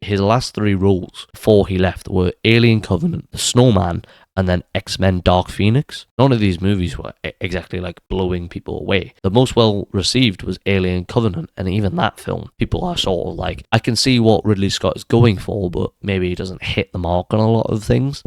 his last 3 roles before he left were Alien Covenant, The Snowman, and then X-Men Dark Phoenix. None of these movies were exactly like blowing people away. The most well received was Alien Covenant, and even that film, people are sort of like, I can see what Ridley Scott is going for, but maybe he doesn't hit the mark on a lot of things.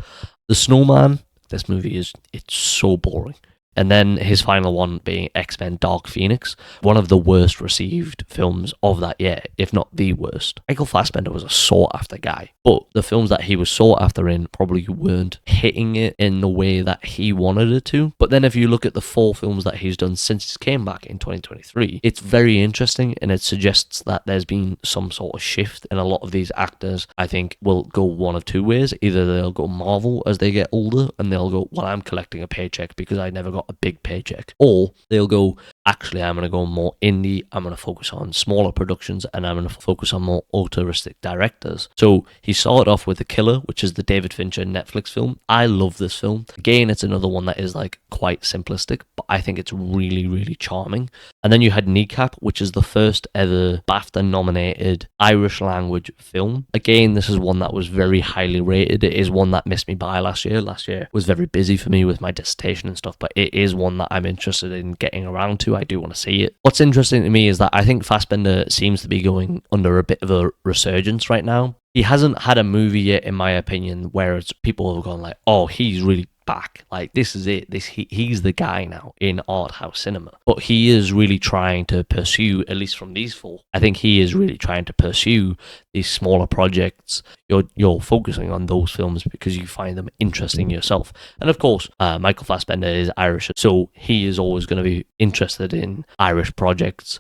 The Snowman, this movie it's so boring. And then his final one being X-Men Dark Phoenix, one of the worst received films of that year, if not the worst. Michael Fassbender was a sought-after guy, but the films that he was sought after in probably weren't hitting it in the way that he wanted it to. But then if you look at the 4 films that he's done since he came back in 2023, it's very interesting, and it suggests that there's been some sort of shift in a lot of these actors. I think will go one of 2 ways. Either they'll go Marvel as they get older, and they'll go, well, I'm collecting a paycheck because I never got a big paycheck, or they'll go, actually, I'm going to go more indie, I'm going to focus on smaller productions, and I'm going to focus on more autoristic directors. So he started off with The Killer, which is the David Fincher Netflix film. I love this film. Again, it's another one that is like quite simplistic, but I think it's really, really charming. And then you had Kneecap, which is the first ever BAFTA nominated Irish language film. Again, this is one that was very highly rated. It is one that missed me by last year. Last year was very busy for me with my dissertation and stuff, but it is one that I'm interested in getting around to. I do want to see it. What's interesting to me is that I think Fassbender seems to be going under a bit of a resurgence right now. He hasn't had a movie yet, in my opinion, where it's people have gone like, oh, he's really back. Like, this is it. He's the guy now in art house cinema. But he is really trying to pursue, at least from these 4, I think he is really trying to pursue these smaller projects. You're focusing on those films because you find them interesting yourself. And of course, Michael Fassbender is Irish, so he is always going to be interested in Irish projects.